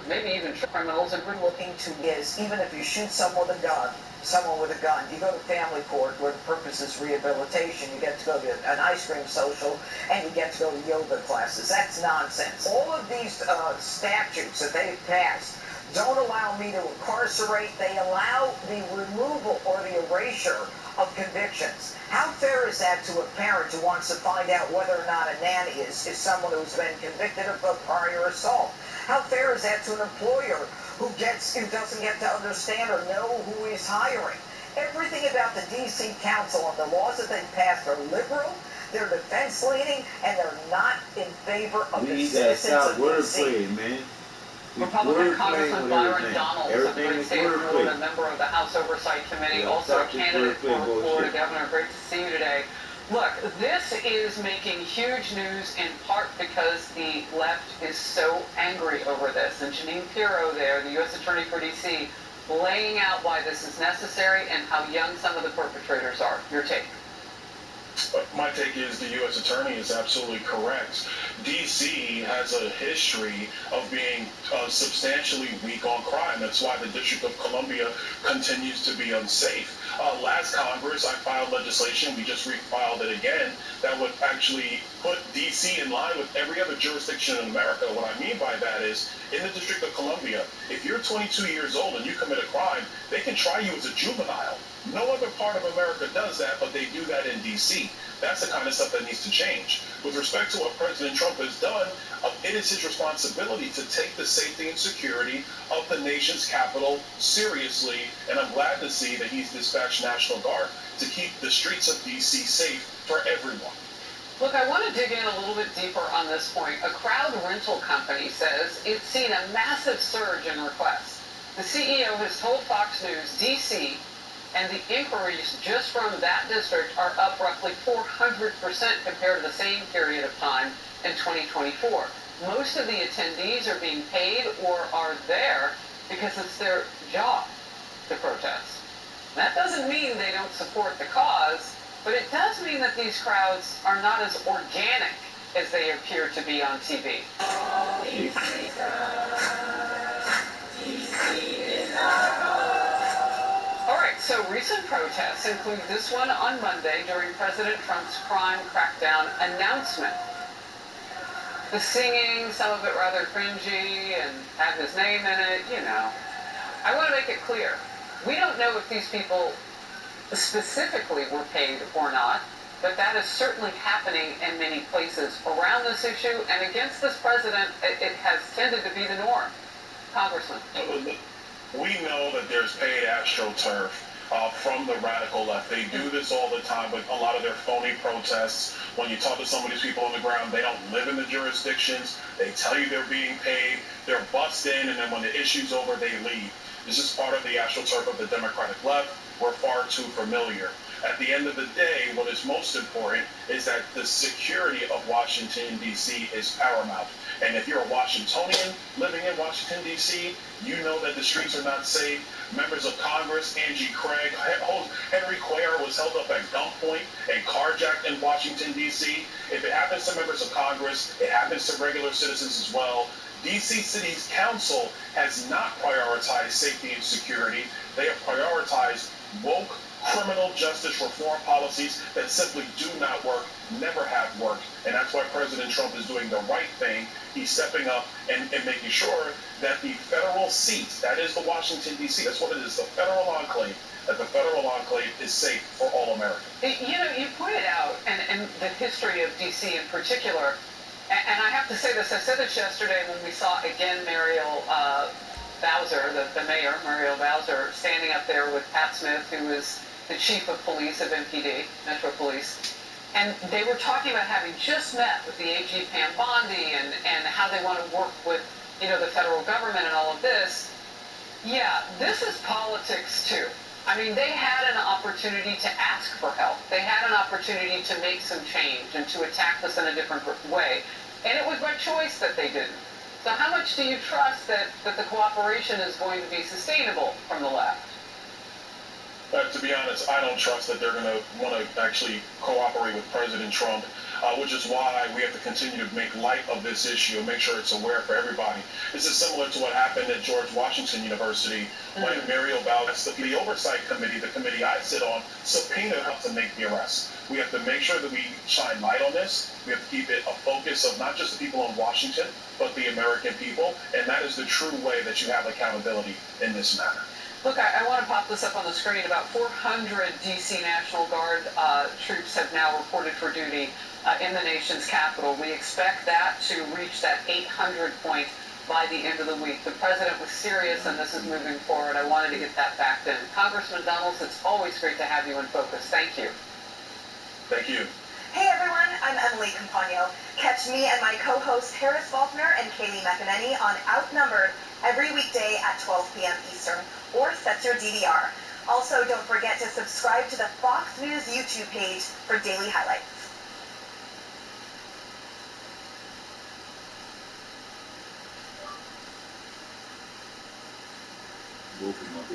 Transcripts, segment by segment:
maybe even criminals. And we're looking to is even if you shoot someone with a gun, you go to family court where the purpose is rehabilitation. You get to go to an ice cream social and you get to go to yoga classes. That's nonsense. All of these statutes that they've passed don't allow me to incarcerate. They allow the removal or the erasure of convictions. How fair is that to a parent who wants to find out whether or not a nanny is someone who's been convicted of a prior assault? How fair is that to an employer who doesn't get to understand or know who he's hiring? Everything about the D.C. Council and the laws that they've passed are liberal, they're defense-leaning, and they're not in favor of the citizens of D.C. Man. Republican Congressman Byron Donalds of the great state of Florida, member of the House Oversight Committee, also a candidate for Florida governor. Great to see you today. Look, this is making huge news in part because the left is so angry over this. And Jeanine Pirro there, the U.S. Attorney for D.C., laying out why this is necessary and how young some of the perpetrators are. Your take? My take is the U.S. Attorney is absolutely correct. D.C. has a history of being substantially weak on crime. That's why the District of Columbia continues to be unsafe. Last Congress, I filed legislation, we just refiled it again, that would actually put D.C. in line with every other jurisdiction in America. What I mean by that is, in the District of Columbia, if you're 22 years old and you commit a crime, they can try you as a juvenile. No other part of America does that, but they do that in D.C. That's the kind of stuff that needs to change. With respect to what President Trump has done, it is his responsibility to take the safety and security of the nation's capital seriously, and I'm glad to see that he's dispatched National Guard to keep the streets of D.C. safe for everyone. Look, I want to dig in a little bit deeper on this point. A crowd rental company says it's seen a massive surge in requests. The CEO has told Fox News D.C. and the inquiries just from that district are up roughly 400% compared to the same period of time in 2024. Most of the attendees are being paid or are there because it's their job to protest. That doesn't mean they don't support the cause, but it does mean that these crowds are not as organic as they appear to be on TV. All right, so recent protests include this one on Monday during President Trump's crime crackdown announcement. The singing, some of it rather cringy and had his name in it, you know. I want to make it clear, we don't know if these people specifically were paid or not, but that is certainly happening in many places around this issue, and against this president, it has tended to be the norm. Congressman. We know that there's paid AstroTurf from the radical left. They do this all the time with a lot of their phony protests. When you talk to some of these people on the ground, they don't live in the jurisdictions. They tell you they're being paid. They're bussed in, and then when the issue's over, they leave. This is part of the AstroTurf of the Democratic left. We're far too familiar. At the end of the day, what is most important is that the security of Washington, D.C. is paramount. And if you're a Washingtonian living in Washington, D.C., you know that the streets are not safe. Members of Congress, Angie Craig, Henry Cuellar was held up at gunpoint and carjacked in Washington, D.C. If it happens to members of Congress, it happens to regular citizens as well. D.C. City's council has not prioritized safety and security. They have prioritized woke criminal justice reform policies that simply do not work, never have worked. And that's why President Trump is doing the right thing. He's stepping up and making sure that the federal seat, that is the Washington, D.C., that's what it is, the federal enclave, that the federal enclave is safe for all Americans. You know, you pointed out, and the history of D.C. in particular, and I have to say this, I said this yesterday when we saw again Muriel Bowser, the mayor, Muriel Bowser, standing up there with Pat Smith, who is the chief of police of MPD, Metro Police. And they were talking about having just met with the AG Pam Bondi and how they want to work with, you know, the federal government and all of this. Yeah, this is politics too. I mean, they had an opportunity to ask for help. They had an opportunity to make some change and to attack this in a different way. And it was by choice that they didn't. So how much do you trust that the cooperation is going to be sustainable from the left? To be honest, I don't trust that they're going to want to actually cooperate with President Trump. which is why we have to continue to make light of this issue and make sure it's aware for everybody. This is similar to what happened at George Washington University when Muriel Valdez, the oversight committee, the committee I sit on, subpoenaed us to make the arrest. We have to make sure that we shine light on this. We have to keep it a focus of not just the people in Washington, but the American people, and that is the true way that you have accountability in this matter. Look, I want to pop this up on the screen. About 400 D.C. National Guard troops have now reported for duty in the nation's capital. We expect that to reach that 800 point by the end of the week. The president was serious, and this is moving forward. I wanted to get that back in. Congressman Donalds, it's always great to have you in focus. Thank you. Thank you. Hey everyone, I'm Emily Compagno. Catch me and my co-hosts Harris Faulkner and Kaylee McEnany on Outnumbered every weekday at 12 p.m. Eastern, or set your DVR. Also, don't forget to subscribe to the Fox News YouTube page for daily highlights.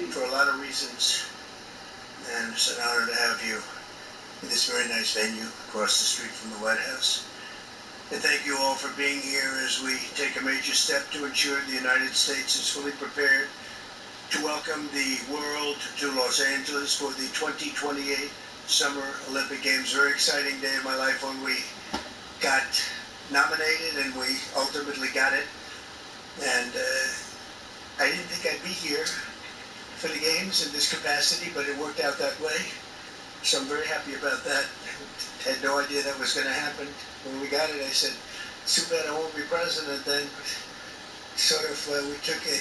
For a lot of reasons, and it's an honor to have you in this very nice venue across the street from the White House. And thank you all for being here as we take a major step to ensure the United States is fully prepared to welcome the world to Los Angeles for the 2028 Summer Olympic Games. Very exciting day in my life when we got nominated and we ultimately got it. And I didn't think I'd be here for the games in this capacity, but it worked out that way. So I'm very happy about that. I had no idea that was going to happen. When we got it, I said, too bad I won't be president then. Sort of, we took a